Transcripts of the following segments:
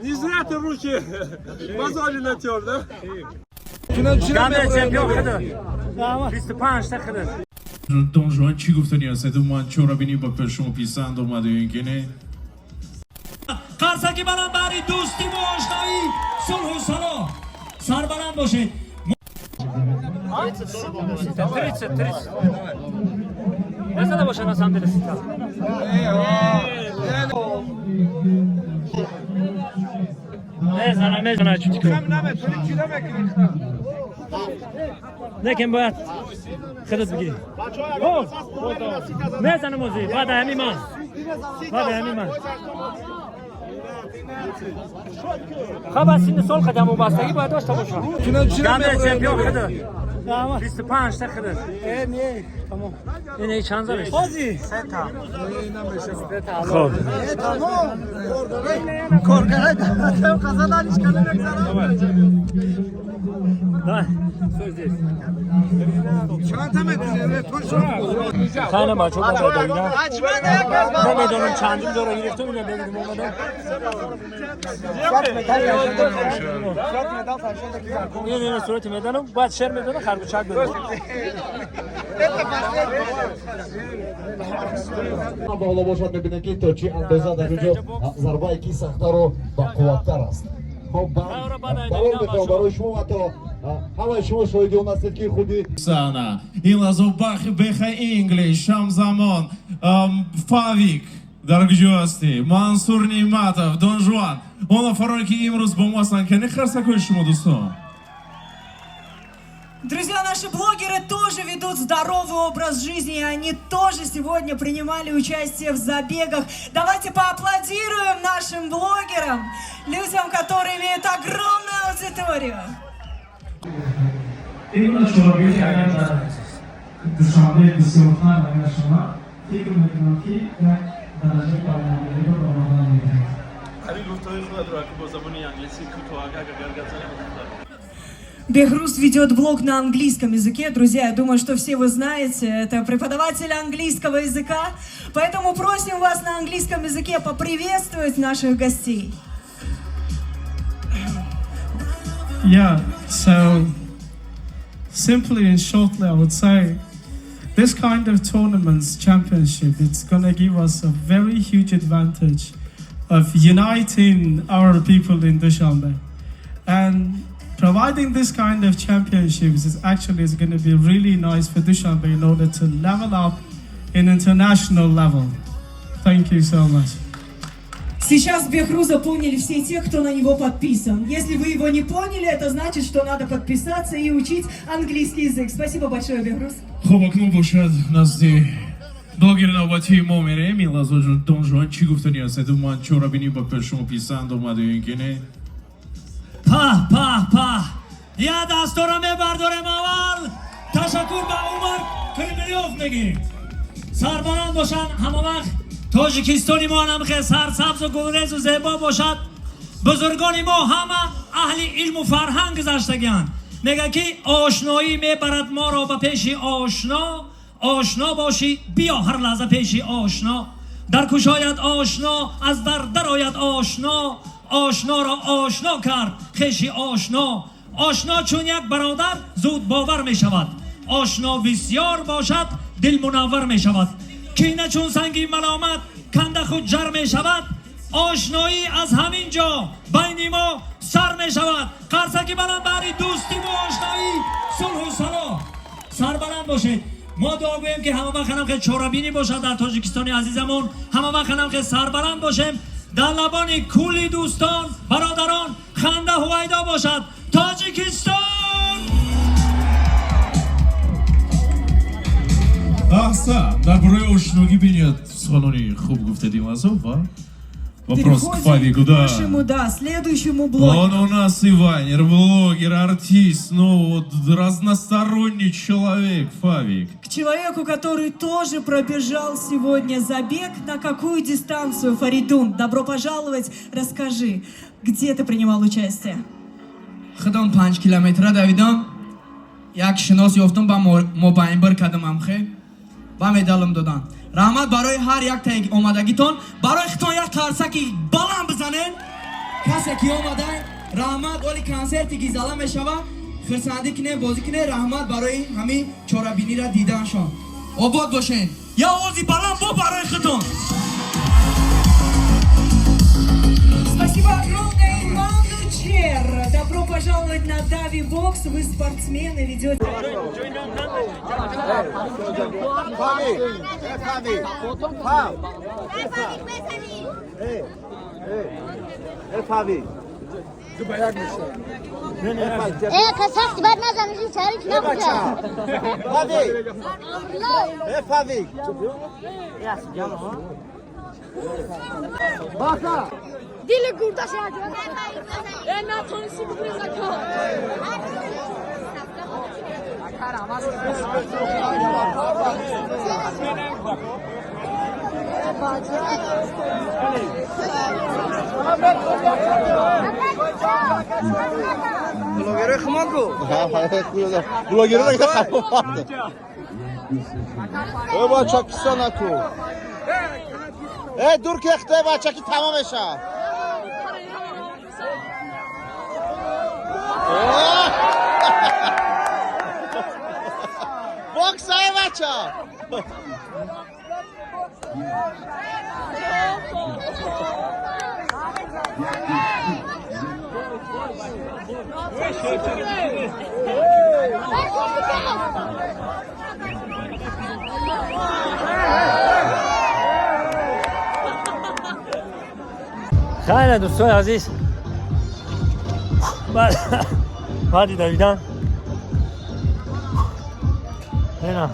Не зря ты руки мозоли натер, да? Камера чемпион кыды. 25 تا кыды. Don Juan چی گفتنی هست؟ دومان چون بینی با پرشم پیسند اومده این کنه قرصکی بلند بری دوستی و آشنایی صلح و صلاح سر بلند باشه 30. Mesela boşa na samim delisi ta. Ne zana çutik. Lekin باید خدت بگیری. نه زن موزی بعد همین من. خب از این سال قدم و بستگی باید داشته باشم. کامل چمپیون خدا. 25 تا خدا. نه تمام. این چند زارش؟ بازی. 3 تا. خب. تمام. کارگاه دادم قزادانش کنم نگذارم. نه. سوزیس. چند تا میتونه تو شو. خانه ما چوب میدونم. ما میدونم چندین دور گرفتم اینا ببینیم اومدم. این صورت میدانم بعد شعر میدونم خرگوشک بدم. بالا باشد میبینید که تا چی اندازه در اینجا ضربه یکی سخت‌تر و با قوت‌تر است. خب برای میکنم برای شما و تا همه شما شاهدی اون هستید که خودی Sana İlazo Beha English Şamzamon Favik Dargjosti Mansur Nimatov Don Juan Ona Фаронки Имрус Бомасан Кене Харсакой шумо достон Друзья, наши блогеры тоже ведут здоровый образ жизни, и они тоже сегодня принимали участие в забегах. Давайте поаплодируем нашим блогерам, людям, которые имеют огромную аудиторию. این شورای کردن در دوشنبه 25 برای شما فکر میکنم که درجه پایانی رو راه میدهید. خیلی گفتای خود رو که با زبان انگلیسی کوتاه گرگزنی Бехрус ведет блог на английском языке. Друзья, я думаю, что все вы знаете, это преподаватель английского языка. Поэтому просим вас на английском языке поприветствовать наших гостей. Yeah, so simply and shortly I would say this kind of tournaments, championship, it's going to give us a very huge advantage of uniting our people in Dushanbe. And providing this kind of championships is going to be really nice for Dushanbe in order to level up in international level. Thank you so much. Сейчас Бехруза поняли все те, кто на него подписан. Если вы его не поняли, это значит, что надо подписаться и учить английский язык. Спасибо большое, Бехруз. خب اکنون باشد نزد بلاگر نوبتی ما میریم ایلازو دون جوان چی گفتنی هست؟ دومان چون بینی با پرشم پیسند اومده این کنه په یا دستورا میبرداریم اول تشکر به عمر کریمیلیوف میگیم سربلند باشن همه وقت تاجیکستانی ما هم که سرسبز و گلریز و زیبا باشد بزرگانی ما همه اهل علم و فرهنگ گذشتگیان میگه که آشنایی میبرد ما را به پیش آشنا باشی بیا هر لحظه پیش آشنا در کشاید آشنا از در آید آشنا را آشنا کرد خیشی آشنا چون یک برادر زود باور می شود آشنا بسیار باشد دل منور می شود کینه چون سنگی ملامت کنده خود جر می شود آشنایی از همین جا بین ما سر می شود قرصکی بلند بری دوستی و آشنایی صلح و صلاح سر بلند باشه ما دعا گوییم که همه وقت هم که چورابینی باشد در تاجیکستانی عزیزمون همه وقت هم که سربلند باشیم در لبان کلی دوستان برادران خنده هویدا باشد تاجیکستان احسن در برای آشنایی بینید سخنانی خوب گفته дим азова вопрос к Фавику, да. Следующему блогеру. Он у нас Иванер, блогер, артист, ну вот разносторонний человек, Фавик. К человеку, который тоже пробежал сегодня забег. На какую дистанцию, Фаридун? Добро пожаловать. Расскажи, где ты принимал участие? خدام 5 کیلومتر دویدم یک شناس یافتم با مباین بر کدم خیلی با مدالم دادن раҳмат барои ҳар яктаи омадагитон. барои хитон як қарсаки баланд бизанен. касе ки омада раҳмат. оли консерти ки зала мешава хирсандӣ кине бозӣ кине. раҳмат барои ҳамин чорабиниро диданшон. обод бошен. я овози баланд бо барои хитон. Спасибо огромное, Иван Чер. Добро пожаловать на Дави Бокс. Вы спортсмены, ведете... کسافت بعد نزنید چهارش نبوده. فاوی دیل گورده شد. نه تونسی بگویی زکات. بلوگره خمانگو بلوگره دیگه خفاده ای بچه کسا نکو ای دور که اخته بچه که تمامشه باکس های بچه خیلی دوستان عزیز بعدی دویدن اینا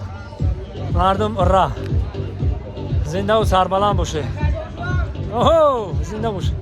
مردم راه زنده و سربلند باشه اوه زنده باشه